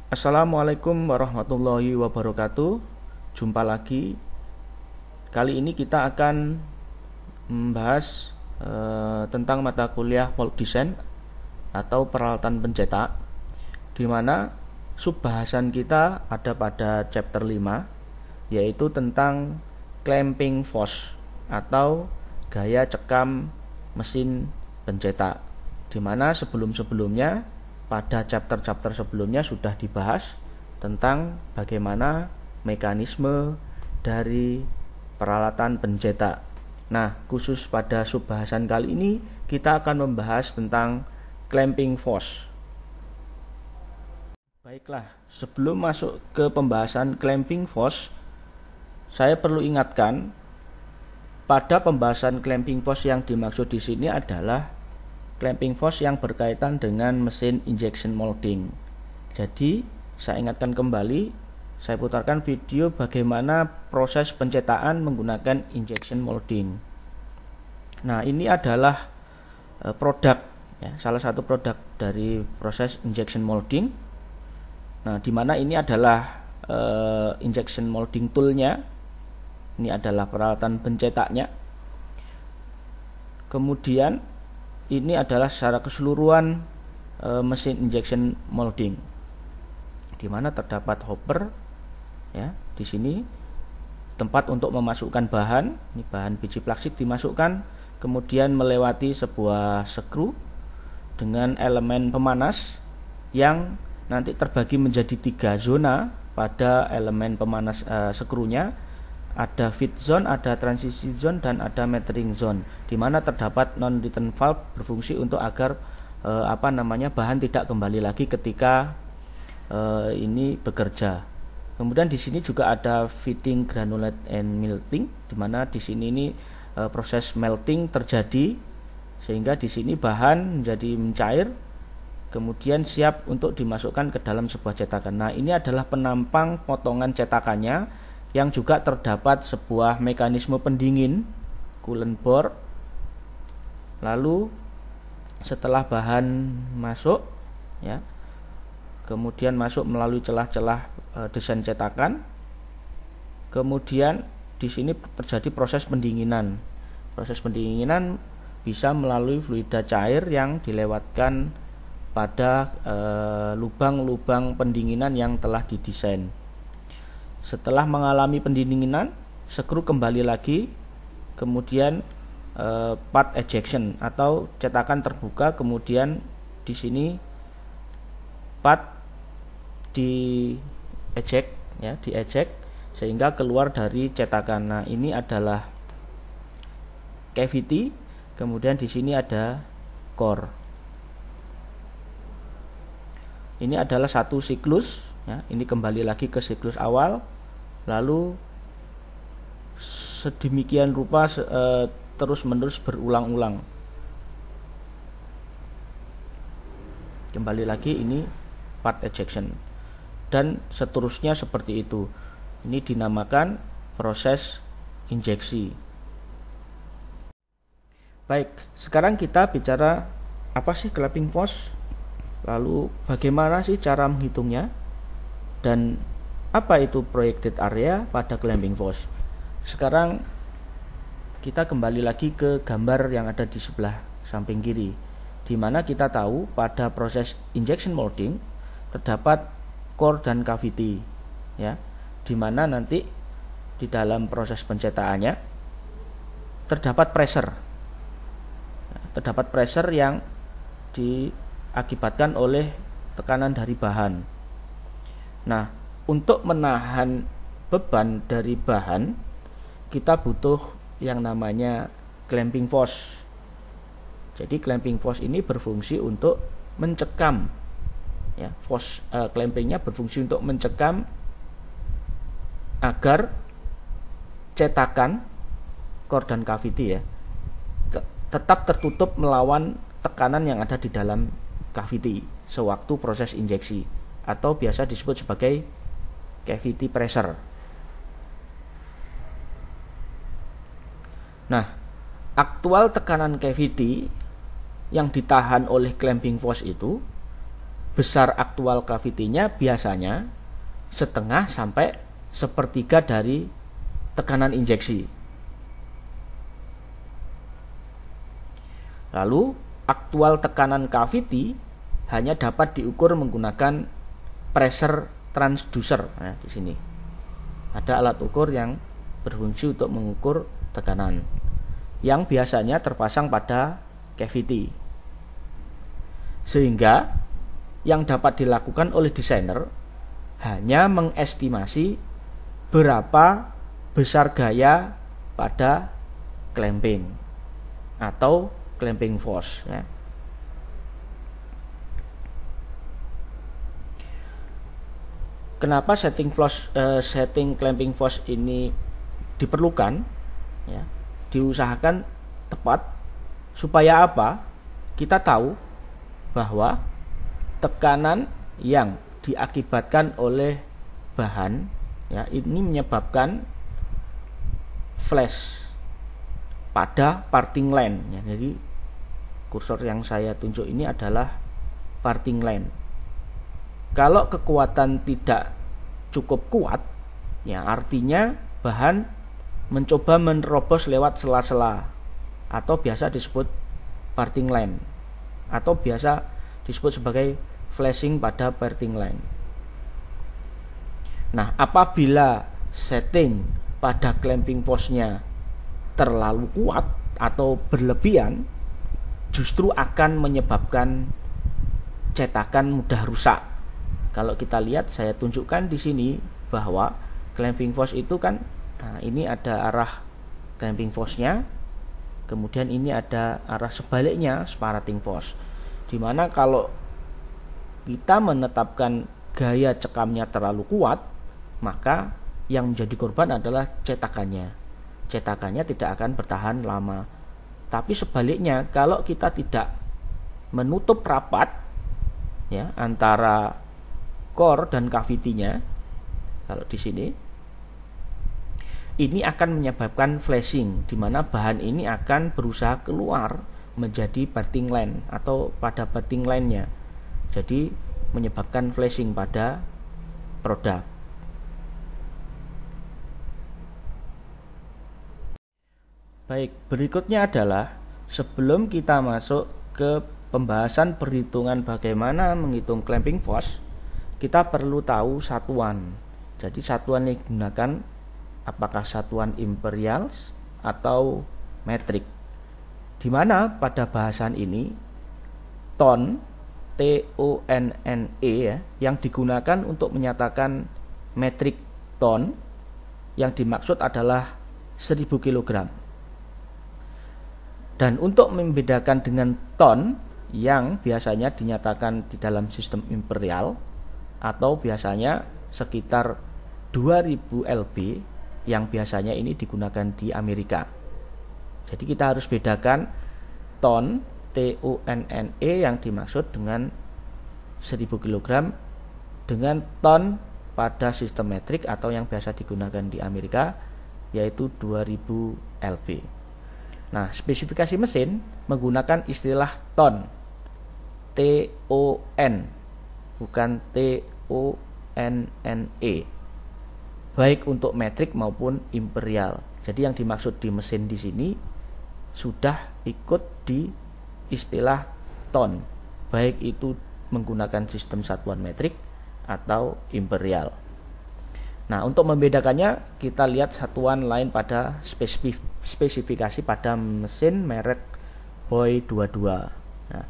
Assalamualaikum warahmatullahi wabarakatuh. Jumpa lagi. Kali ini kita akan membahas tentang mata kuliah mold design atau peralatan pencetak, di mana subbahasan kita ada pada chapter 5, yaitu tentang clamping force atau gaya cekam mesin pencetak, di mana sebelum-sebelumnya pada chapter-chapter sebelumnya sudah dibahas tentang bagaimana mekanisme dari peralatan pencetak. Nah, khusus pada subbahasan kali ini kita akan membahas tentang clamping force. Baiklah, sebelum masuk ke pembahasan clamping force, saya perlu ingatkan pada pembahasan clamping force yang dimaksud di sini adalah clamping force yang berkaitan dengan mesin injection molding. Jadi, saya ingatkan kembali, saya putarkan video bagaimana proses pencetakan menggunakan injection molding. Nah, ini adalah produk, ya, salah satu produk dari proses injection molding. Nah, di mana ini adalah injection molding toolnya. Ini adalah peralatan pencetaknya. Kemudian ini adalah secara keseluruhan mesin injection molding, di mana terdapat hopper, ya, di sini tempat untuk memasukkan bahan. Ini bahan biji plastik dimasukkan, kemudian melewati sebuah skru dengan elemen pemanas yang nanti terbagi menjadi 3 zona pada elemen pemanas skrunya. Ada feed zone, ada transisi zone, dan ada metering zone, di mana terdapat non-return valve berfungsi untuk agar bahan tidak kembali lagi ketika ini bekerja. Kemudian di sini juga ada feeding granulate and melting, di mana di sini ini proses melting terjadi sehingga di sini bahan menjadi mencair, kemudian siap untuk dimasukkan ke dalam sebuah cetakan. Nah, ini adalah penampang potongan cetakannya, yang juga terdapat sebuah mekanisme pendingin coolant bore. Lalu setelah bahan masuk, ya, kemudian masuk melalui celah-celah desain cetakan, kemudian di sini terjadi proses pendinginan. Proses pendinginan bisa melalui fluida cair yang dilewatkan pada lubang-lubang pendinginan yang telah didesain. Setelah mengalami pendinginan, skru kembali lagi, kemudian part ejection atau cetakan terbuka, kemudian di sini part di eject, ya, di eject sehingga keluar dari cetakan. Nah, ini adalah cavity, kemudian di sini ada core. Ini adalah satu siklus, ya, ini kembali lagi ke siklus awal, lalu sedemikian rupa terus-menerus berulang-ulang. Kembali lagi ini part ejection, dan seterusnya seperti itu. Ini dinamakan proses injeksi. Baik, sekarang kita bicara apa sih clamping force, lalu bagaimana sih cara menghitungnya, dan apa itu projected area pada clamping force. Sekarang kita kembali lagi ke gambar yang ada di sebelah samping kiri, di mana kita tahu pada proses injection molding terdapat core dan cavity, ya, di mana nanti di dalam proses pencetakannya terdapat pressure yang diakibatkan oleh tekanan dari bahan. Nah, untuk menahan beban dari bahan, kita butuh yang namanya clamping force. Jadi clamping force ini berfungsi untuk mencekam, ya, force clampingnya berfungsi untuk mencekam agar cetakan core dan cavity, ya, tetap tertutup melawan tekanan yang ada di dalam cavity sewaktu proses injeksi, atau biasa disebut sebagai cavity pressure. Nah, aktual tekanan cavity yang ditahan oleh clamping force itu besar aktual cavity-nya biasanya setengah sampai sepertiga dari tekanan injeksi. Lalu aktual tekanan cavity hanya dapat diukur menggunakan pressure transducer. Nah, di sini ada alat ukur yang berfungsi untuk mengukur tekanan yang biasanya terpasang pada cavity. Sehingga yang dapat dilakukan oleh desainer hanya mengestimasi berapa besar gaya pada clamping atau clamping force ya. Kenapa setting clamping force ini diperlukan ya, diusahakan tepat supaya apa? Kita tahu bahwa tekanan yang diakibatkan oleh bahan ya ini menyebabkan flash pada parting line ya. Jadi kursor yang saya tunjuk ini adalah parting line. Kalau kekuatan tidak cukup kuat ya artinya bahan mencoba menerobos lewat sela-sela atau biasa disebut parting line atau biasa disebut sebagai flashing pada parting line. Nah, apabila setting pada clamping force-nya terlalu kuat atau berlebihan, justru akan menyebabkan cetakan mudah rusak. Kalau kita lihat, saya tunjukkan di sini bahwa clamping force itu kan, nah ini ada arah clamping force-nya, kemudian ini ada arah sebaliknya sparating force. Dimana kalau kita menetapkan gaya cekamnya terlalu kuat, maka yang menjadi korban adalah cetakannya. Cetakannya tidak akan bertahan lama. Tapi sebaliknya, kalau kita tidak menutup rapat ya antara core dan cavity-nya, kalau di sini ini akan menyebabkan flashing, di mana bahan ini akan berusaha keluar menjadi parting line atau pada parting line-nya. Jadi menyebabkan flashing pada produk. Baik, berikutnya adalah sebelum kita masuk ke pembahasan perhitungan bagaimana menghitung clamping force, kita perlu tahu satuan. Jadi satuan yang digunakan apakah satuan imperials atau metrik. Di mana pada bahasan ini ton TONNE ya, yang digunakan untuk menyatakan metrik ton yang dimaksud adalah 1000 kg. Dan untuk membedakan dengan ton yang biasanya dinyatakan di dalam sistem imperial atau biasanya sekitar 2000 lb yang biasanya ini digunakan di Amerika. Jadi kita harus bedakan ton TONNE yang dimaksud dengan 1000 kg dengan ton pada sistem metrik atau yang biasa digunakan di Amerika yaitu 2000 lb. Nah, spesifikasi mesin menggunakan istilah ton, TON, bukan TONNE, baik untuk metrik maupun imperial. Jadi yang dimaksud di mesin di sini sudah ikut di istilah ton, baik itu menggunakan sistem satuan metrik atau imperial. Nah, untuk membedakannya kita lihat satuan lain pada spesifikasi pada mesin merek Boy 22. Nah,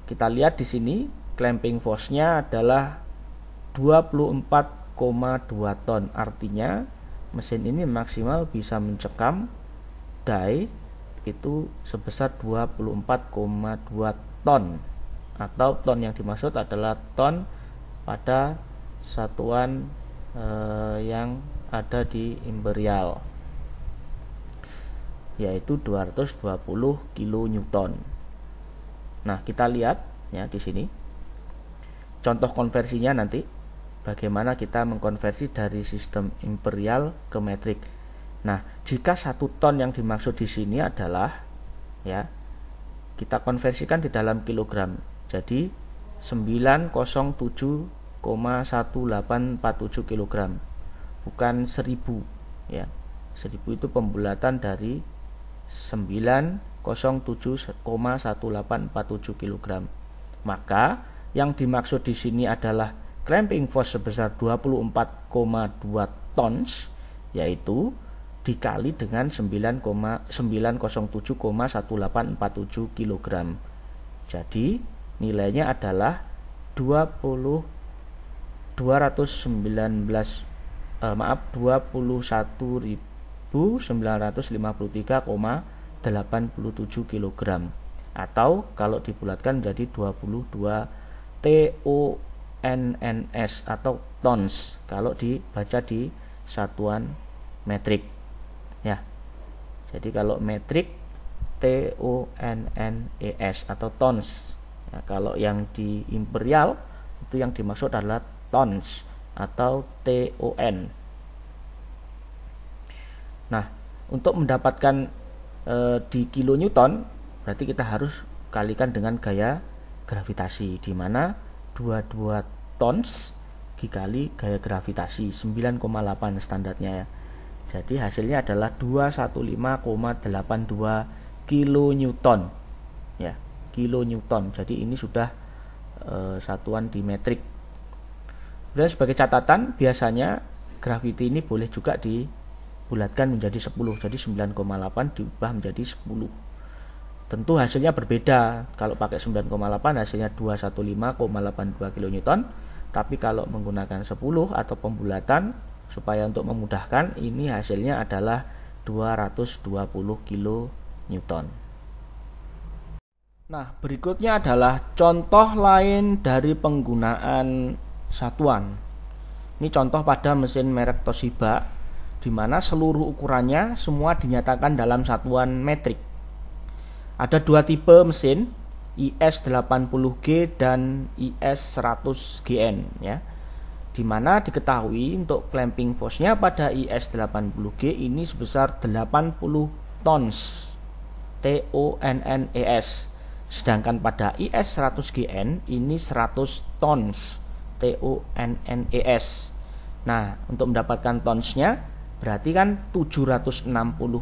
kita lihat di sini clamping force-nya adalah 24,2 ton. Artinya mesin ini maksimal bisa mencekam die itu sebesar 24,2 ton. Atau ton yang dimaksud adalah ton pada satuan yang ada di imperial, yaitu 220 kN. Nah, kita lihat ya di sini contoh konversinya nanti bagaimana kita mengkonversi dari sistem imperial ke metrik. Nah, jika 1 ton yang dimaksud di sini adalah ya kita konversikan di dalam kilogram. Jadi 907,1847 kg, bukan 1000 ya. 1000 itu pembulatan dari 907,1847 kg. Maka yang dimaksud di sini adalah clamping force sebesar 24,2 tons, yaitu dikali dengan 907,1847 kg. Jadi nilainya adalah 21.953,87 kg, atau kalau dibulatkan jadi 22 TONNS atau tons kalau dibaca di satuan metrik ya. Jadi kalau metrik TONNES atau tons ya. Kalau yang di imperial itu yang dimaksud adalah tons atau TON. Nah, untuk mendapatkan di kilonewton berarti kita harus kalikan dengan gaya gravitasi, di mana 22 tons dikali gaya gravitasi 9,8 standarnya ya. Jadi hasilnya adalah 215,82 kilonewton ya, kilonewton. Jadi ini sudah satuan di metrik. Dan sebagai catatan, biasanya gravity ini boleh juga dibulatkan menjadi 10. Jadi 9,8 diubah menjadi 10. Tentu hasilnya berbeda. Kalau pakai 9,8 hasilnya 215,82 kilonewton. Tapi kalau menggunakan 10 atau pembulatan supaya untuk memudahkan, ini hasilnya adalah 220 kilonewton. Nah, berikutnya adalah contoh lain dari penggunaan satuan. Ini contoh pada mesin merek Toshiba, di mana seluruh ukurannya semua dinyatakan dalam satuan metrik. Ada dua tipe mesin, IS80G dan IS100GN ya. Di mana diketahui untuk clamping force-nya pada IS80G ini sebesar 80 tons TONNES. Sedangkan pada IS100GN ini 100 tons TONNES. Nah, untuk mendapatkan tonsnya berarti kan 760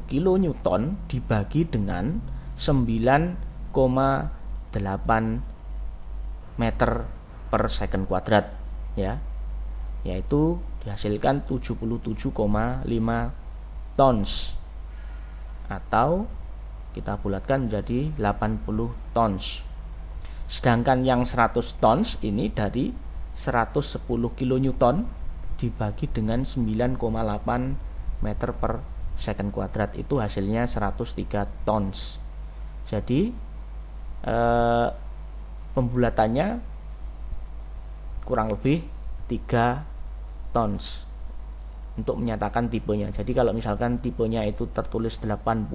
kilonewton dibagi dengan 9,8 meter per second kuadrat ya, yaitu dihasilkan 77,5 tons, atau kita bulatkan menjadi 80 tons. Sedangkan yang 100 tons ini dari 110 kilonewton dibagi dengan 9,8 meter per second kuadrat, itu hasilnya 103 tons. Jadi pembulatannya kurang lebih 3 tons untuk menyatakan tipenya. Jadi kalau misalkan tipenya itu tertulis 80,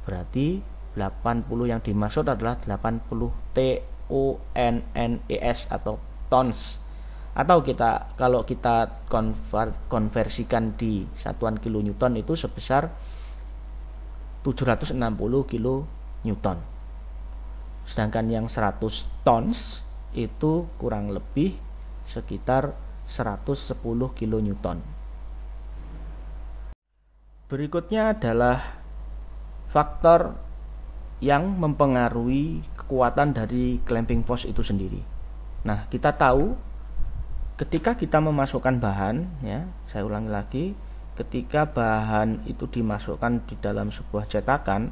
berarti 80 yang dimaksud adalah 80 TONNES atau tons. Atau kalau kita konversikan di satuan kilonewton itu sebesar 760 kilonewton. Sedangkan yang 100 tons itu kurang lebih sekitar 110 kilonewton. Berikutnya adalah faktor yang mempengaruhi kekuatan dari clamping force itu sendiri. Nah, kita tahu ketika kita memasukkan bahan ya, saya ulangi lagi, ketika bahan itu dimasukkan di dalam sebuah cetakan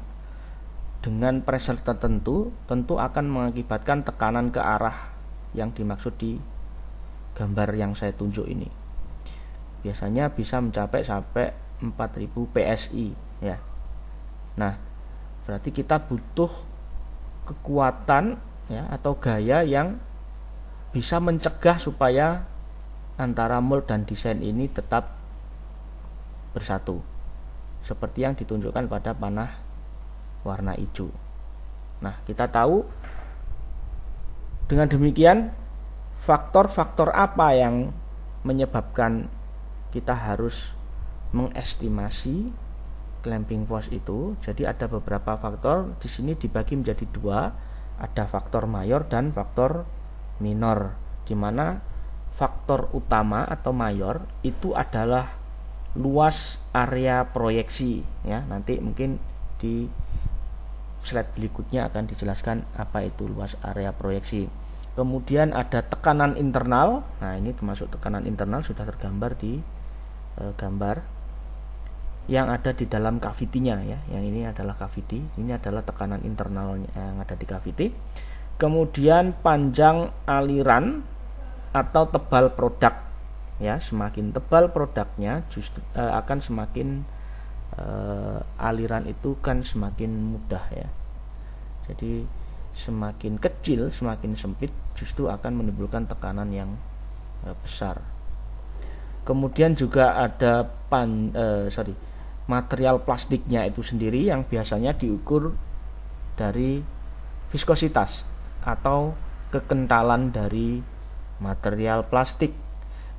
dengan pressure tertentu, tentu akan mengakibatkan tekanan ke arah yang dimaksud di gambar yang saya tunjuk ini. Biasanya bisa mencapai sampai 4000 PSI ya. Nah, berarti kita butuh kekuatan ya atau gaya yang bisa mencegah supaya antara mold dan desain ini tetap bersatu, seperti yang ditunjukkan pada panah warna hijau. Nah, kita tahu dengan demikian faktor-faktor apa yang menyebabkan kita harus mengestimasi clamping force itu. Jadi ada beberapa faktor, di sini dibagi menjadi 2, ada faktor mayor dan faktor minor, di mana faktor utama atau mayor itu adalah luas area proyeksi ya. Nanti mungkin di slide berikutnya akan dijelaskan apa itu luas area proyeksi. Kemudian ada tekanan internal. Nah, ini termasuk tekanan internal, sudah tergambar di gambar yang ada di dalam cavity-nya ya. Yang ini adalah cavity, ini adalah tekanan internal yang ada di cavity. Kemudian panjang aliran atau tebal produk ya, semakin tebal produknya justru akan semakin aliran itu kan semakin mudah ya. Jadi semakin kecil, semakin sempit justru akan menimbulkan tekanan yang besar. Kemudian juga ada material plastiknya itu sendiri yang biasanya diukur dari viskositas atau kekentalan dari material plastik.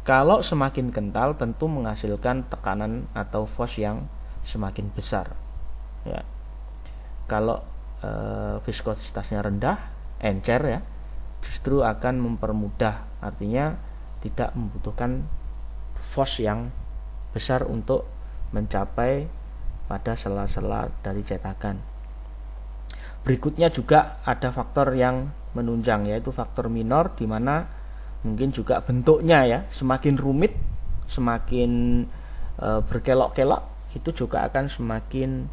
Kalau semakin kental tentu menghasilkan tekanan atau force yang semakin besar ya. Kalau viskositasnya rendah, encer ya, justru akan mempermudah, artinya tidak membutuhkan force yang besar untuk mencapai pada sela-sela dari cetakan. Berikutnya juga ada faktor yang menunjang, yaitu faktor minor, di mana mungkin juga bentuknya ya, semakin rumit, semakin berkelok-kelok, itu juga akan semakin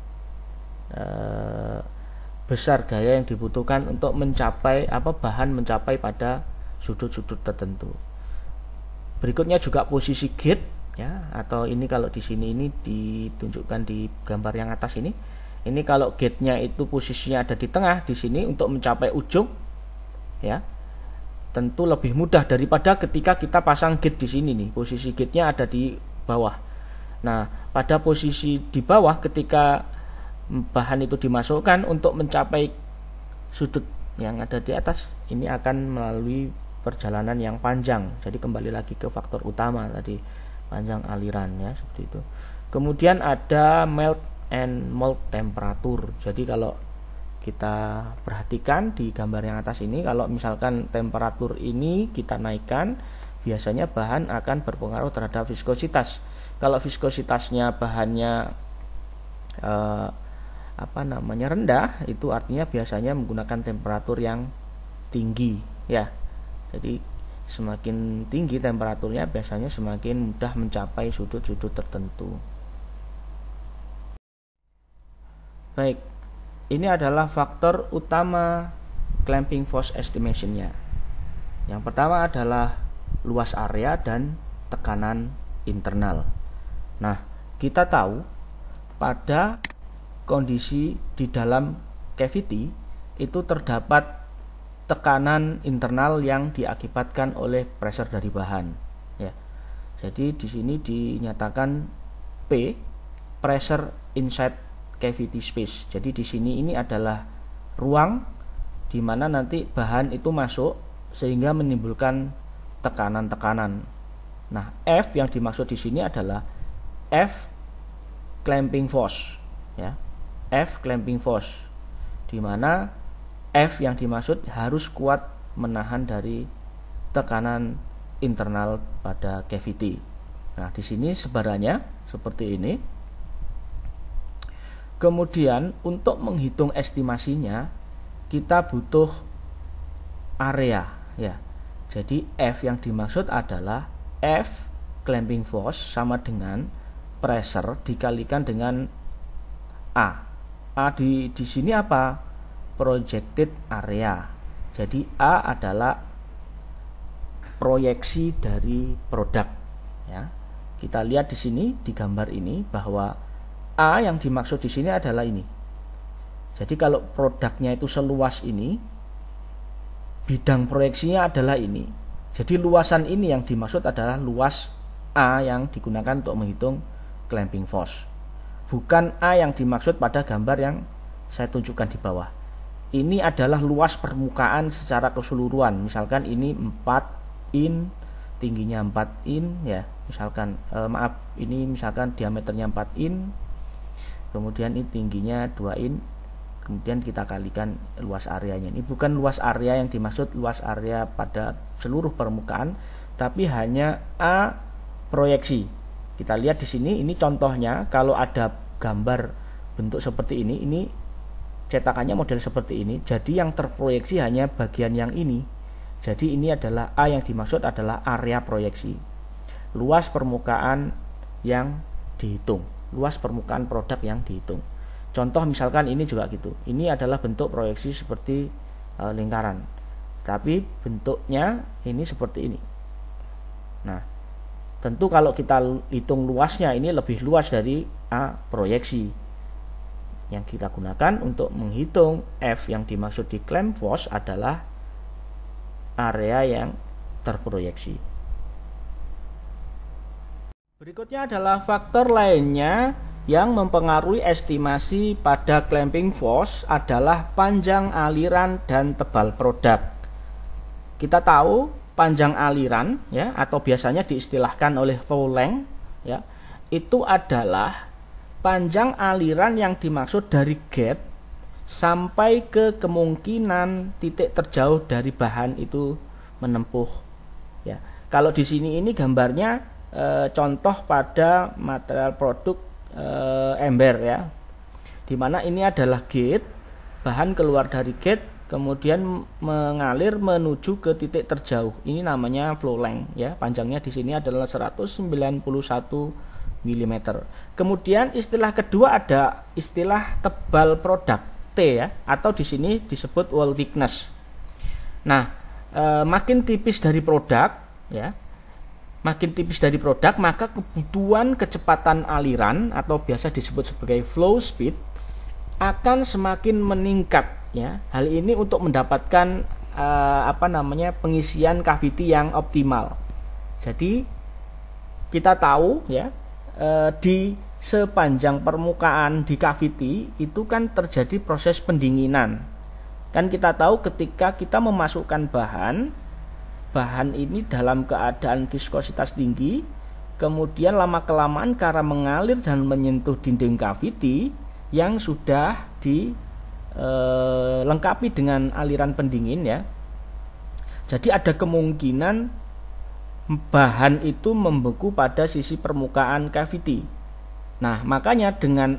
besar gaya yang dibutuhkan untuk mencapai bahan mencapai pada sudut-sudut tertentu. Berikutnya juga posisi gate ya, atau ini kalau di sini ini ditunjukkan di gambar yang atas ini. Ini kalau gate-nya itu posisinya ada di tengah di sini untuk mencapai ujung ya. Tentu lebih mudah daripada ketika kita pasang gate di sini nih. Posisi gate-nya ada di bawah. Nah, pada posisi di bawah ketika bahan itu dimasukkan untuk mencapai sudut yang ada di atas, ini akan melalui perjalanan yang panjang. Jadi kembali lagi ke faktor utama tadi, panjang aliran ya, seperti itu. Kemudian ada melt and mold temperatur. Jadi kalau kita perhatikan di gambar yang atas ini, kalau misalkan temperatur ini kita naikkan, biasanya bahan akan berpengaruh terhadap viskositas. Kalau viskositasnya bahannya rendah, itu artinya biasanya menggunakan temperatur yang tinggi ya. Jadi semakin tinggi temperaturnya biasanya semakin mudah mencapai sudut-sudut tertentu. Baik, ini adalah faktor utama clamping force estimation-nya. Yang pertama adalah luas area dan tekanan internal. Nah, kita tahu pada kondisi di dalam cavity itu terdapat tekanan internal yang diakibatkan oleh pressure dari bahan ya. Jadi di sini dinyatakan P, pressure inside cavity space. Jadi di sini ini adalah ruang di mana nanti bahan itu masuk sehingga menimbulkan tekanan-tekanan. Nah, F yang dimaksud di sini adalah F clamping force ya. F clamping force, di mana F yang dimaksud harus kuat menahan dari tekanan internal pada cavity. Nah, di sini sebarannya seperti ini. Kemudian untuk menghitung estimasinya kita butuh area ya. Jadi F yang dimaksud adalah F clamping force sama dengan pressure dikalikan dengan A. A di sini apa? Projected area. Jadi A adalah proyeksi dari produk ya. Kita lihat di sini di gambar ini bahwa A yang dimaksud di sini adalah ini. Jadi kalau produknya itu seluas ini, bidang proyeksinya adalah ini. Jadi luasan ini yang dimaksud adalah luas A yang digunakan untuk menghitung clamping force. Bukan A yang dimaksud pada gambar yang saya tunjukkan di bawah. Ini adalah luas permukaan secara keseluruhan. Misalkan ini 4 in, tingginya 4 in ya. Misalkan ini misalkan diameternya 4 in. Kemudian ini tingginya 2 in. kemudian kita kalikan luas areanya. Ini bukan luas area yang dimaksud luas area pada seluruh permukaan, tapi hanya A proyeksi. Kita lihat di sini, ini contohnya kalau ada gambar bentuk seperti ini cetakannya model seperti ini. Jadi yang terproyeksi hanya bagian yang ini. Jadi ini adalah A, yang dimaksud adalah area proyeksi. Luas permukaan yang dihitung, luas permukaan produk yang dihitung. Contoh misalkan ini juga gitu. Ini adalah bentuk proyeksi seperti lingkaran, tapi bentuknya ini seperti ini. Nah, tentu kalau kita hitung luasnya, ini lebih luas dari A proyeksi. Yang kita gunakan untuk menghitung F yang dimaksud di Clamp-Foss adalah area yang terproyeksi. Berikutnya adalah faktor lainnya yang mempengaruhi estimasi pada clamping force adalah panjang aliran dan tebal produk. Kita tahu panjang aliran ya, atau biasanya diistilahkan oleh flow length ya, itu adalah panjang aliran yang dimaksud dari gate sampai ke kemungkinan titik terjauh dari bahan itu menempuh ya. Kalau di sini ini gambarnya contoh pada material produk ember ya, dimana ini adalah gate, bahan keluar dari gate kemudian mengalir menuju ke titik terjauh. Ini namanya flow length ya. Panjangnya di sini adalah 191 mm. Kemudian istilah kedua ada istilah tebal produk T ya, atau di sini disebut wall thickness. Nah, makin tipis dari produk ya, makin tipis dari produk, maka kebutuhan kecepatan aliran atau biasa disebut sebagai flow speed akan semakin meningkat ya. Hal ini untuk mendapatkan pengisian cavity yang optimal. Jadi kita tahu ya, di sepanjang permukaan di cavity itu kan terjadi proses pendinginan. Kan kita tahu ketika kita memasukkan bahan ini dalam keadaan viskositas tinggi, kemudian lama-kelamaan karena mengalir dan menyentuh dinding cavity yang sudah dilengkapi dengan aliran pendingin ya. Jadi ada kemungkinan bahan itu membeku pada sisi permukaan cavity. Nah, makanya dengan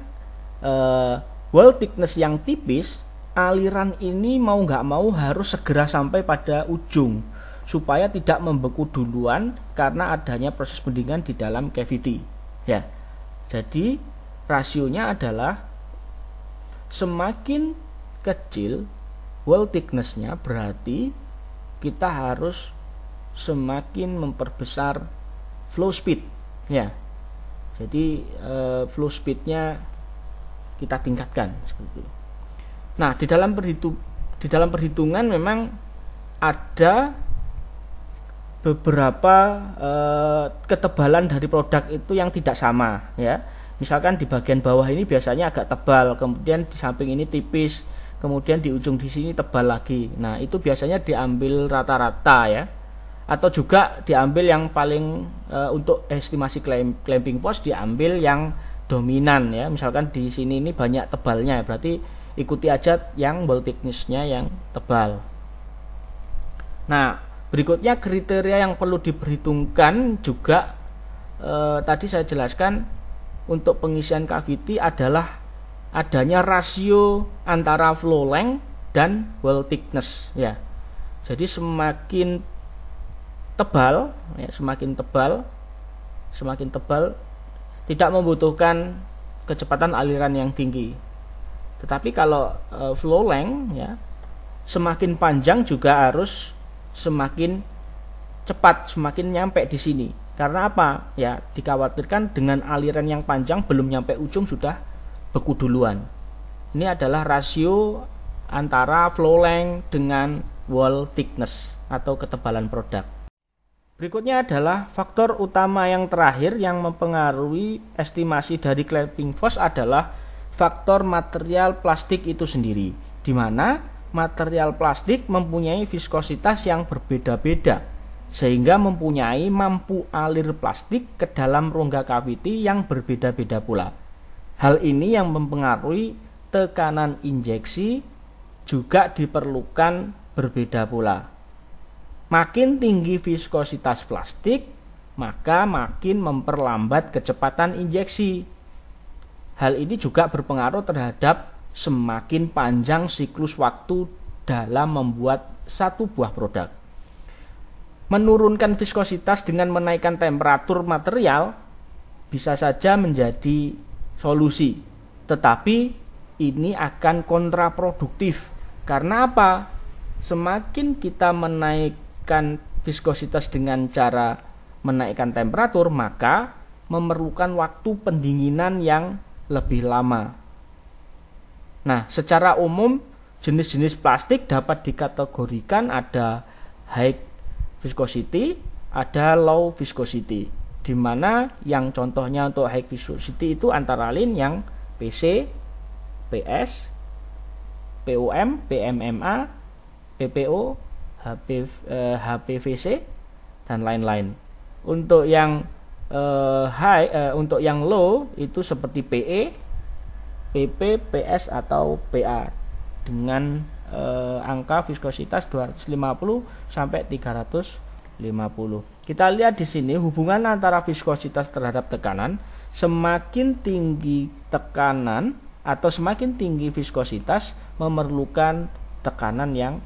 wall thickness yang tipis, aliran ini mau nggak mau harus segera sampai pada ujung supaya tidak membeku duluan karena adanya proses pendinginan di dalam cavity. Ya, jadi rasionya adalah semakin kecil wall thickness-nya, berarti kita harus semakin memperbesar flow speed. Ya. Jadi flow speednya kita tingkatkan seperti itu. Nah, di dalam perhitungan memang ada beberapa ketebalan dari produk itu yang tidak sama ya. Misalkan di bagian bawah ini biasanya agak tebal, kemudian di samping ini tipis, kemudian di ujung di sini tebal lagi. Nah, itu biasanya diambil rata-rata ya. Atau juga diambil yang paling untuk estimasi clamping force diambil yang dominan ya. Misalkan di sini ini banyak tebalnya, berarti ikuti aja yang wall thickness-nya yang tebal. Nah, berikutnya kriteria yang perlu diperhitungkan juga tadi saya jelaskan untuk pengisian cavity adalah adanya rasio antara flow length dan wall thickness ya. Jadi semakin tebal ya, semakin tebal tidak membutuhkan kecepatan aliran yang tinggi. Tetapi kalau flow length ya, semakin panjang juga harus semakin cepat, semakin nyampe di sini. Karena apa? Ya, dikhawatirkan dengan aliran yang panjang belum nyampe ujung sudah beku duluan. Ini adalah rasio antara flow length dengan wall thickness atau ketebalan produk. Berikutnya adalah faktor utama yang terakhir yang mempengaruhi estimasi dari clamping force adalah faktor material plastik itu sendiri, di mana material plastik mempunyai viskositas yang berbeda-beda sehingga mempunyai mampu alir plastik ke dalam rongga cavity yang berbeda-beda pula. Hal ini yang mempengaruhi tekanan injeksi juga diperlukan berbeda pula. Makin tinggi viskositas plastik, maka makin memperlambat kecepatan injeksi. Hal ini juga berpengaruh terhadap semakin panjang siklus waktu dalam membuat satu buah produk. Menurunkan viskositas dengan menaikkan temperatur material bisa saja menjadi solusi, tetapi ini akan kontraproduktif. Karena apa? Semakin kita menaikkan viskositas dengan cara menaikkan temperatur, maka memerlukan waktu pendinginan yang lebih lama. Nah, secara umum jenis-jenis plastik dapat dikategorikan ada high viscosity, ada low viscosity. Di mana yang contohnya untuk high viscosity itu antara lain yang PC, PS, POM, PMMA, PPO, HPVC dan lain-lain. Untuk yang untuk yang low itu seperti PE, PP, PS atau PA dengan angka viskositas 250 sampai 350. Kita lihat di sini hubungan antara viskositas terhadap tekanan. Semakin tinggi tekanan atau semakin tinggi viskositas memerlukan tekanan yang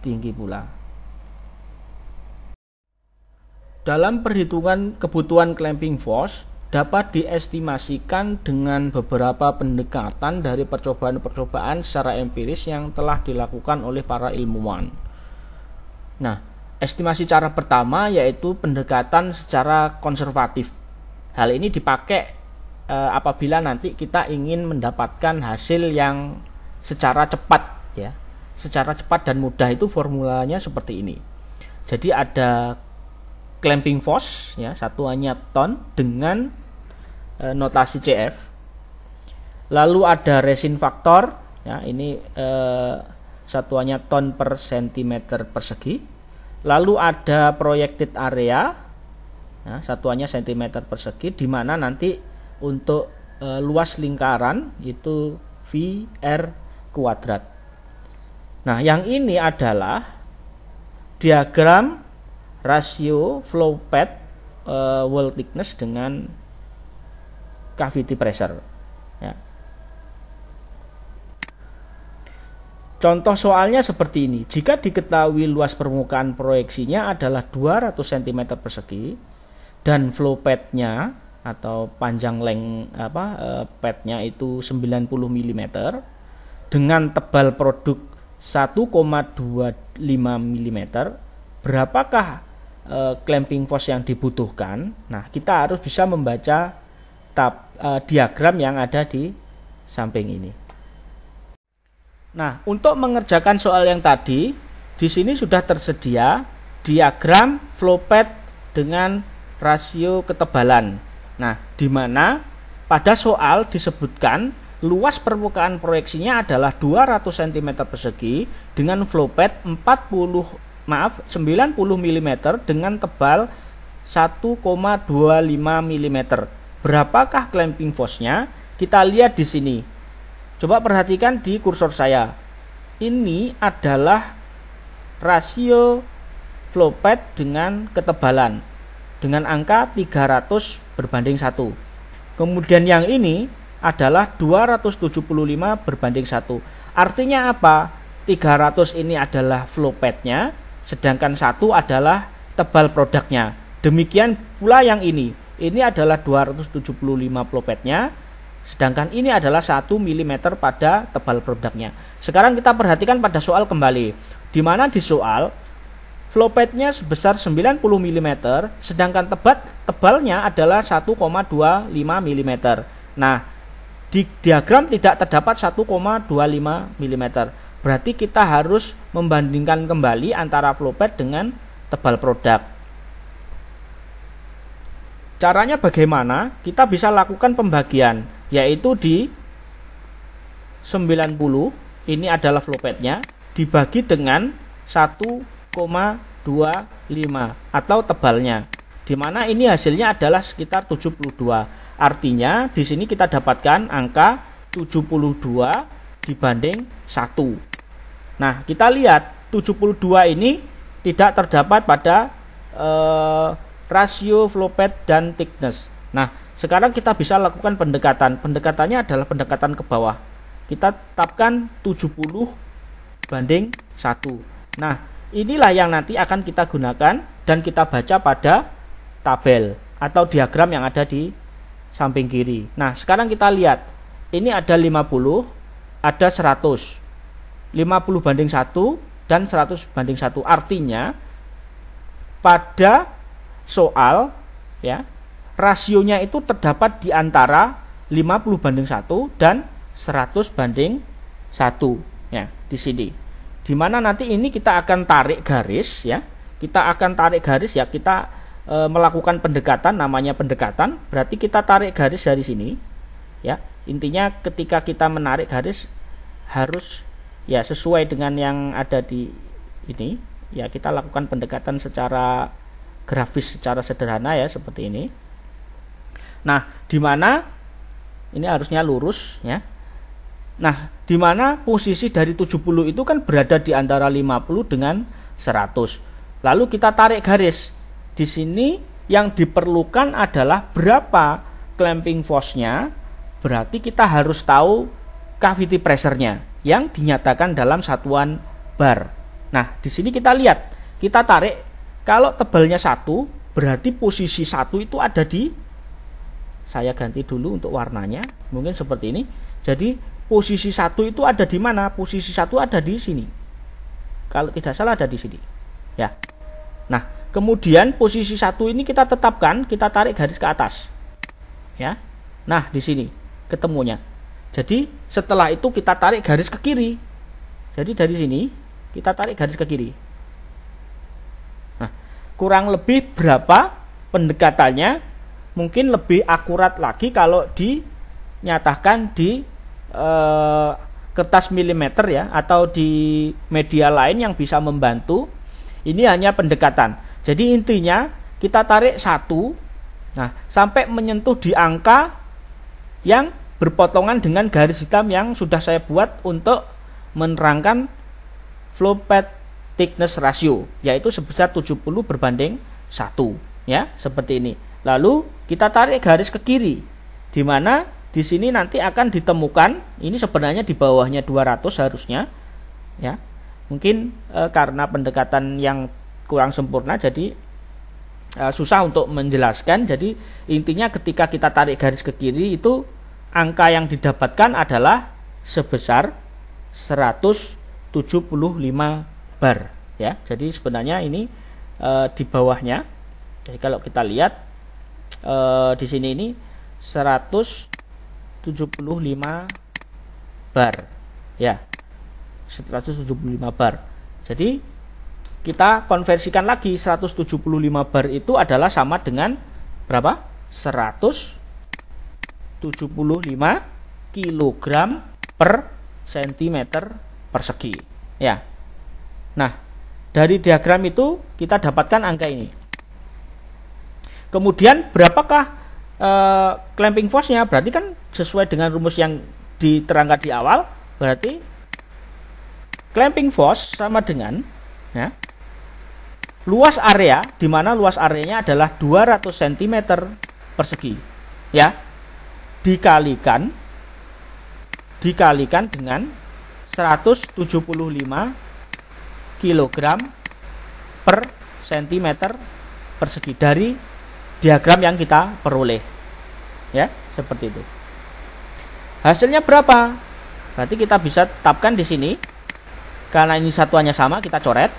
tinggi pula. Dalam perhitungan kebutuhan clamping force dapat diestimasikan dengan beberapa pendekatan dari percobaan-percobaan secara empiris yang telah dilakukan oleh para ilmuwan. Nah, estimasi cara pertama yaitu pendekatan secara konservatif. Hal ini dipakai apabila nanti kita ingin mendapatkan hasil yang secara cepat, ya. Secara cepat dan mudah itu formulanya seperti ini. Jadi ada clamping force, ya, satuannya ton dengan notasi CF. Lalu ada resin faktor, ya, ini satuannya ton per sentimeter persegi. Lalu ada projected area, ya, satuannya sentimeter persegi, di mana nanti untuk luas lingkaran itu VR kuadrat. Nah, yang ini adalah diagram rasio flow path wall thickness dengan cavity pressure, ya. Contoh soalnya seperti ini. Jika diketahui luas permukaan proyeksinya adalah 200 cm persegi dan flow path-nya atau panjang path-nya itu 90 mm dengan tebal produk 1,25 mm, berapakah clamping force yang dibutuhkan? Nah, kita harus bisa membaca diagram yang ada di samping ini. Nah, untuk mengerjakan soal yang tadi, di sini sudah tersedia diagram flow path dengan rasio ketebalan. Nah, di mana pada soal disebutkan luas permukaan proyeksinya adalah 200 cm persegi dengan flow path 90 mm dengan tebal 1,25 mm. Berapakah clamping force-nya? Kita lihat di sini. Coba perhatikan di kursor saya. Ini adalah rasio flow path dengan ketebalan dengan angka 300 berbanding 1. Kemudian yang ini adalah 275 berbanding 1. Artinya apa? 300 ini adalah flow path-nya, sedangkan 1 adalah tebal produknya. Demikian pula yang ini. Ini adalah 275 flow path-nya, sedangkan ini adalah 1 mm pada tebal produknya. Sekarang kita perhatikan pada soal kembali, di mana di soal flow path-nya sebesar 90 mm, sedangkan tebalnya adalah 1,25 mm. Nah, di diagram tidak terdapat 1,25 mm. Berarti kita harus membandingkan kembali antara flow path dengan tebal produk. Caranya bagaimana? Kita bisa lakukan pembagian, yaitu di 90, ini adalah flow path-nya, dibagi dengan 1,25 atau tebalnya, di mana ini hasilnya adalah sekitar 72. Artinya di sini kita dapatkan angka 72 dibanding 1. Nah, kita lihat 72 ini tidak terdapat pada rasio flow path dan thickness. Nah, sekarang kita bisa lakukan pendekatan. Pendekatannya adalah pendekatan ke bawah. Kita tetapkan 70 banding 1. Nah, inilah yang nanti akan kita gunakan dan kita baca pada tabel atau diagram yang ada di samping kiri. Nah, sekarang kita lihat. Ini ada 50, ada 100. 50 banding 1 dan 100 banding 1. Artinya pada soal ya, rasionya itu terdapat di antara 50 banding 1 dan 100 banding 1 ya, di sini. Di mana nanti ini kita akan tarik garis ya. Kita akan tarik garis ya, kita melakukan pendekatan, namanya pendekatan, berarti kita tarik garis dari sini ya. Intinya ketika kita menarik garis harus ya sesuai dengan yang ada di ini ya, kita lakukan pendekatan secara grafis, secara sederhana ya, seperti ini. Nah, di mana ini harusnya lurus ya. Nah, di mana posisi dari 70 itu kan berada di antara 50 dengan 100. Lalu kita tarik garis. Di sini yang diperlukan adalah berapa clamping force-nya. Berarti kita harus tahu cavity pressure-nya yang dinyatakan dalam satuan bar. Nah, di sini kita lihat, kita tarik, kalau tebalnya 1, berarti posisi 1 itu ada di, saya ganti dulu untuk warnanya, mungkin seperti ini. Jadi, posisi 1 itu ada di mana? Posisi 1 ada di sini. Kalau tidak salah ada di sini. Ya. Nah, kemudian posisi 1 ini kita tetapkan, kita tarik garis ke atas. Ya. Nah, di sini ketemunya. Jadi setelah itu kita tarik garis ke kiri. Jadi dari sini kita tarik garis ke kiri. Nah, kurang lebih berapa pendekatannya? Mungkin lebih akurat lagi kalau dinyatakan di kertas milimeter ya, atau di media lain yang bisa membantu. Ini hanya pendekatan. Jadi intinya kita tarik 1, nah sampai menyentuh di angka yang berpotongan dengan garis hitam yang sudah saya buat untuk menerangkan flow path thickness ratio, yaitu sebesar 70 berbanding 1 ya, seperti ini. Lalu kita tarik garis ke kiri, di mana di sini nanti akan ditemukan, ini sebenarnya di bawahnya 200 harusnya ya. Mungkin karena pendekatan yang kurang sempurna jadi susah untuk menjelaskan. Jadi intinya ketika kita tarik garis ke kiri itu angka yang didapatkan adalah sebesar 175 bar ya. Jadi sebenarnya ini di bawahnya. Jadi kalau kita lihat di sini ini 175 bar ya. 175 bar. Jadi kita konversikan lagi, 175 bar itu adalah sama dengan berapa? 175 kilogram per sentimeter persegi ya. Nah, dari diagram itu kita dapatkan angka ini. Kemudian berapakah clamping force-nya? Berarti kan sesuai dengan rumus yang diterangkan di awal, berarti clamping force sama dengan ya, luas area, di mana luas areanya adalah 200 cm persegi ya, dikalikan dengan 175 kg per cm persegi dari diagram yang kita peroleh ya, seperti itu. Hasilnya berapa? Berarti kita bisa tetapkan di sini. Karena ini satuannya sama, kita coret.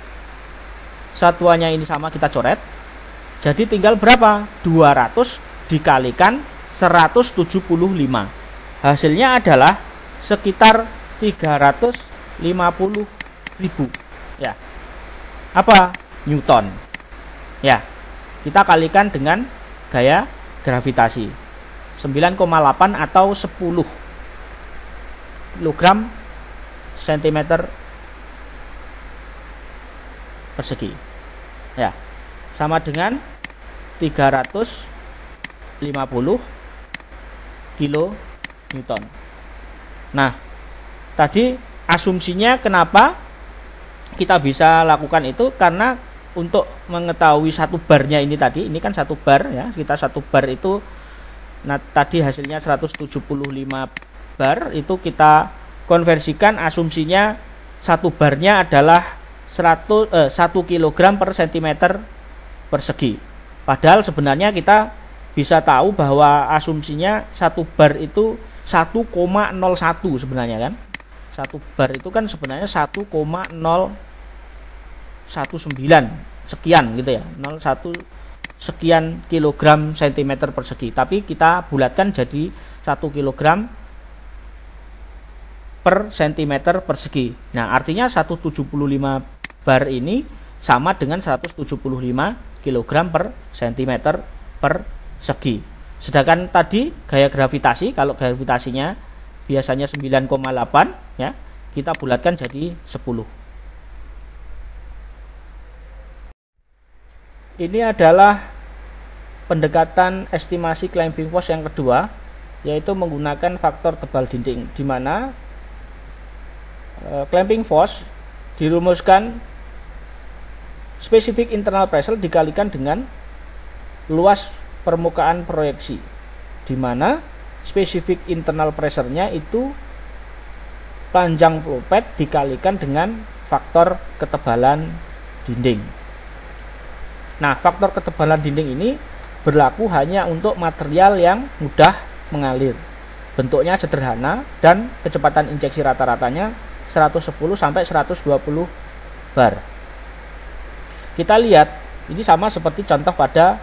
Satuannya ini sama, kita coret. Jadi tinggal berapa? 200 dikalikan 175. Hasilnya adalah sekitar 350.000 ya. Apa? Newton. Ya. Kita kalikan dengan gaya gravitasi. 9,8 atau 10 kilogram sentimeter persegi ya, sama dengan 350 kilo Newton. Nah, tadi asumsinya kenapa kita bisa lakukan itu, karena untuk mengetahui satu barnya ini tadi, ini kan satu bar ya, kita satu bar itu, nah tadi hasilnya 175 bar, itu kita konversikan asumsinya satu barnya adalah 1 kg per cm persegi. Padahal sebenarnya kita bisa tahu bahwa asumsinya satu bar itu 1,01 sebenarnya kan. Satu bar itu kan sebenarnya 1,019 sekian gitu ya, 01 sekian kilogram cm persegi, tapi kita bulatkan jadi 1 kg per cm persegi. Nah artinya 175 bar ini sama dengan 175 kg per cm persegi. Sedangkan tadi gaya gravitasi, kalau gravitasinya biasanya 9,8 ya, kita bulatkan jadi 10. Ini adalah pendekatan estimasi clamping force yang kedua, yaitu menggunakan faktor tebal dinding, di mana clamping force dirumuskan specific internal pressure dikalikan dengan luas permukaan proyeksi, di mana spesifik internal pressure-nya itu panjang flow path dikalikan dengan faktor ketebalan dinding. Nah, faktor ketebalan dinding ini berlaku hanya untuk material yang mudah mengalir, bentuknya sederhana, dan kecepatan injeksi rata-ratanya 110 sampai 120 bar. Kita lihat, ini sama seperti contoh pada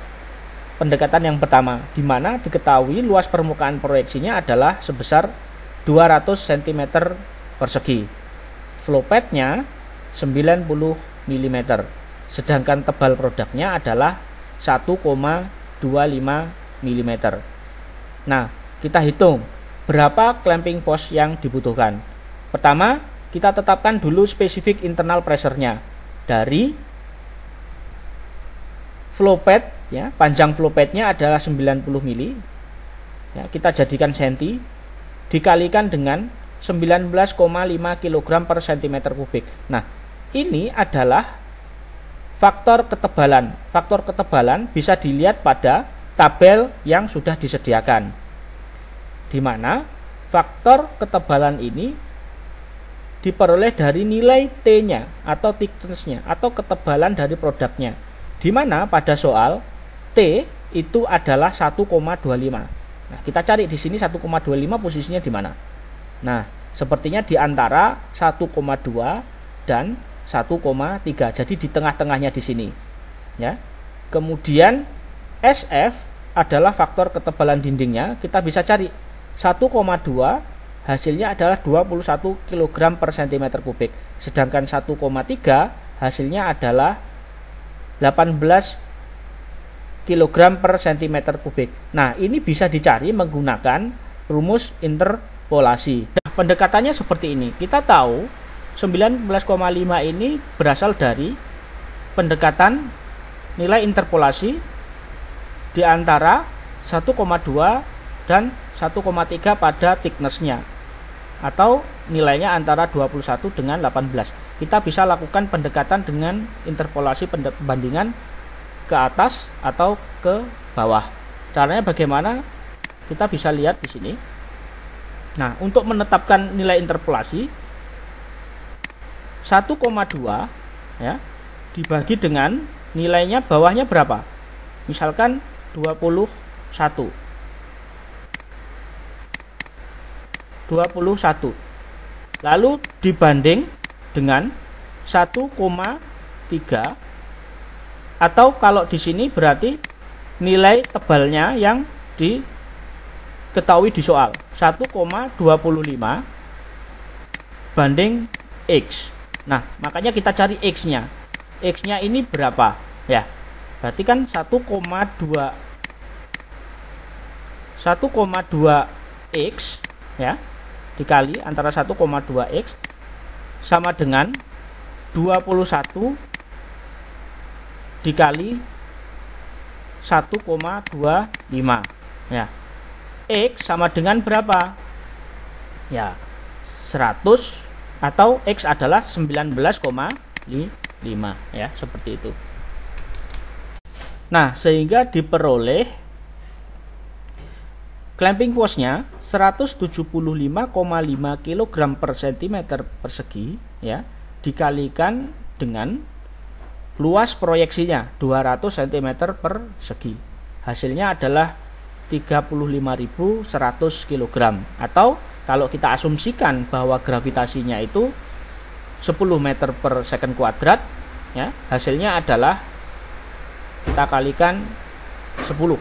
pendekatan yang pertama, di mana diketahui luas permukaan proyeksinya adalah sebesar 200 cm persegi. Flow path-nya 90 mm. Sedangkan tebal produknya adalah 1,25 mm. Nah, kita hitung berapa clamping force yang dibutuhkan. Pertama, kita tetapkan dulu spesifik internal pressure-nya dari flow path ya, panjang flow path-nya adalah 90 mili. Ya, kita jadikan senti dikalikan dengan 19,5 kg per cm kubik. Nah, ini adalah faktor ketebalan. Faktor ketebalan bisa dilihat pada tabel yang sudah disediakan, di mana faktor ketebalan ini diperoleh dari nilai T-nya atau thickness-nya atau ketebalan dari produknya, di mana pada soal T itu adalah 1,25. Nah, kita cari di sini 1,25 posisinya di mana? Nah, sepertinya di antara 1,2 dan 1,3. Jadi di tengah-tengahnya di sini. Ya. Kemudian SF adalah faktor ketebalan dindingnya. Kita bisa cari 1,2, hasilnya adalah 21 kg per cm kubik. Sedangkan 1,3 hasilnya adalah 18 kg per cm kubik. Nah, ini bisa dicari menggunakan rumus interpolasi. Nah, pendekatannya seperti ini. Kita tahu 19,5 ini berasal dari pendekatan nilai interpolasi di antara 1,2 dan 1,3 pada thickness-nya, atau nilainya antara 21 dengan 18. Kita bisa lakukan pendekatan dengan interpolasi perbandingan ke atas atau ke bawah. Caranya bagaimana? Kita bisa lihat di sini. Nah, untuk menetapkan nilai interpolasi 1,2 ya, dibagi dengan nilainya bawahnya berapa? Misalkan 21. Lalu dibanding dengan 1,3, atau kalau di sini berarti nilai tebalnya yang diketahui di soal 1,25 banding X. Nah, makanya kita cari X-nya. X-nya ini berapa? Ya. Berarti kan 1,2 X ya, dikali antara 1,2 X sama dengan 21 dikali 1,25 ya. X sama dengan berapa? Ya, 100 atau X adalah 19,5 ya, seperti itu. Nah, sehingga diperoleh clamping force-nya 175,5 kg per cm persegi ya, dikalikan dengan luas proyeksinya 200 cm persegi. Hasilnya adalah 35.100 kg, atau kalau kita asumsikan bahwa gravitasinya itu 10 meter per second kuadrat ya, hasilnya adalah kita kalikan 10.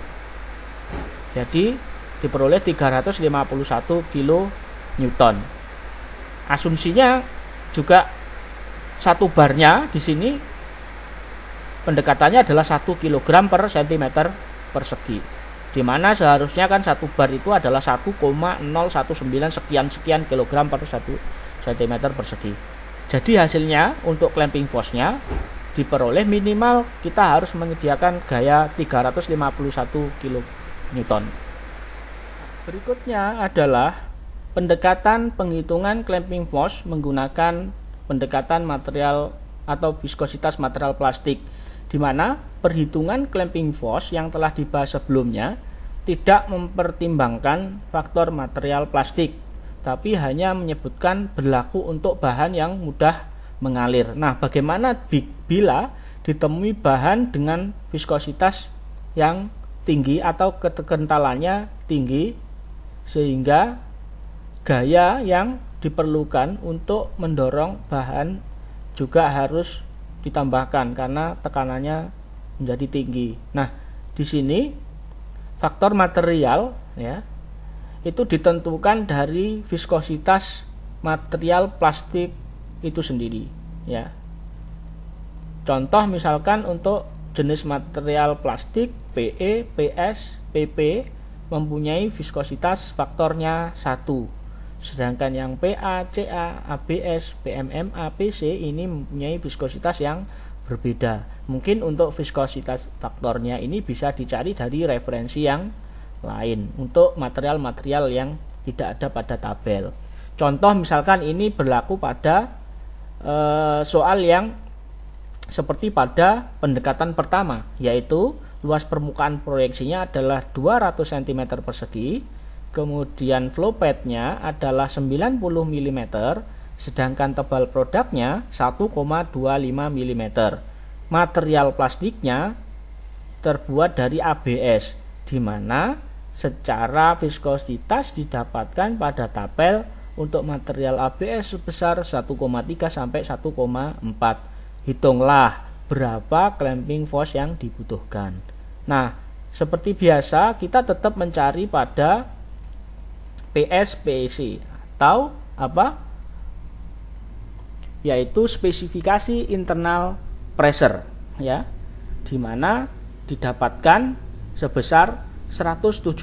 Jadi diperoleh 351 kilo Newton. Asumsinya juga satu barnya di sini pendekatannya adalah 1 kg per cm persegi, di mana seharusnya kan satu bar itu adalah 1,019 sekian kilogram per 1 cm persegi. Jadi hasilnya untuk clamping force-nya diperoleh minimal kita harus menyediakan gaya 351 kN. Berikutnya adalah pendekatan penghitungan clamping force menggunakan pendekatan material atau viskositas material plastik, di mana perhitungan clamping force yang telah dibahas sebelumnya tidak mempertimbangkan faktor material plastik, tapi hanya menyebutkan berlaku untuk bahan yang mudah mengalir. Nah, bagaimana bila ditemui bahan dengan viskositas yang tinggi atau kekentalannya tinggi, sehingga gaya yang diperlukan untuk mendorong bahan juga harus ditambahkan karena tekanannya menjadi tinggi. Nah, di sini faktor material ya itu ditentukan dari viskositas material plastik itu sendiri ya. Contoh misalkan untuk jenis material plastik PE, PS, PP mempunyai viskositas faktornya 1. Sedangkan yang PA, CA, ABS, PMMA, PC ini mempunyai viskositas yang berbeda. Mungkin untuk viskositas faktornya ini bisa dicari dari referensi yang lain untuk material-material yang tidak ada pada tabel. Contoh misalkan ini berlaku pada soal yang seperti pada pendekatan pertama, yaitu luas permukaan proyeksinya adalah 200 cm persegi, kemudian flow path-nya adalah 90 mm, sedangkan tebal produknya 1,25 mm. Material plastiknya terbuat dari ABS, di mana secara viskositas didapatkan pada tabel untuk material ABS sebesar 1,3 sampai 1,4. Hitunglah berapa clamping force yang dibutuhkan. Nah, seperti biasa kita tetap mencari pada PS PEC atau apa? Yaitu spesifikasi internal pressure ya, di mana didapatkan sebesar 175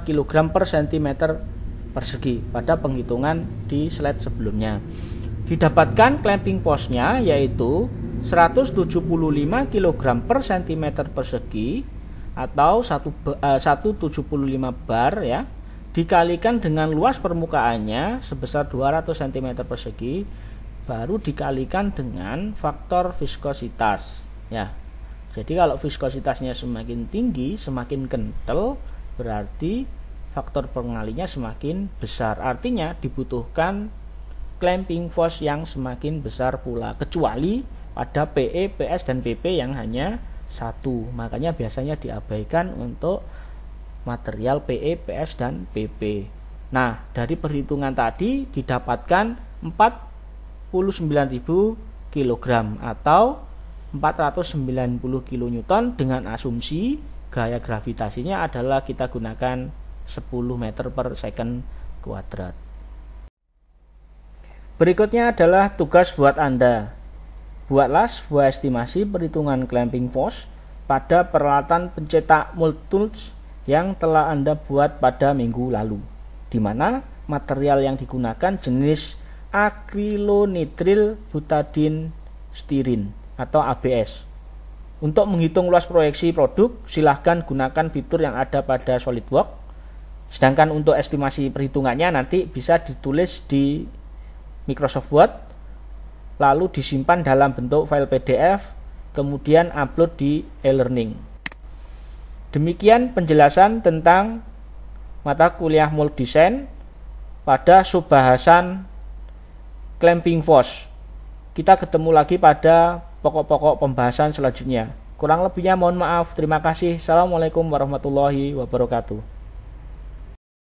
kg per cm persegi pada penghitungan di slide sebelumnya. Didapatkan clamping force-nya yaitu 175 kg per cm persegi atau 175 bar ya, dikalikan dengan luas permukaannya sebesar 200 cm persegi, baru dikalikan dengan faktor viskositas ya. Jadi kalau viskositasnya semakin tinggi, semakin kental, berarti faktor pengalinya semakin besar. Artinya dibutuhkan clamping force yang semakin besar pula, kecuali pada PE, PS, dan PP yang hanya satu. Makanya biasanya diabaikan untuk material PE, PS, dan PP. Nah, dari perhitungan tadi didapatkan 49.000 kg atau 490 kN dengan asumsi gaya gravitasinya adalah kita gunakan 10 meter per second kuadrat. Berikutnya adalah tugas buat Anda. Buatlah sebuah estimasi perhitungan clamping force pada peralatan pencetak mold tools yang telah Anda buat pada minggu lalu, di mana material yang digunakan jenis akrilonitril butadiene stirin atau ABS. Untuk menghitung luas proyeksi produk, silahkan gunakan fitur yang ada pada SolidWorks. Sedangkan untuk estimasi perhitungannya nanti bisa ditulis di Microsoft Word, lalu disimpan dalam bentuk file PDF, kemudian upload di e-learning. Demikian penjelasan tentang mata kuliah mold design pada subbahasan clamping force. Kita ketemu lagi pada pokok-pokok pembahasan selanjutnya. Kurang lebihnya mohon maaf. Terima kasih. Assalamualaikum warahmatullahi wabarakatuh.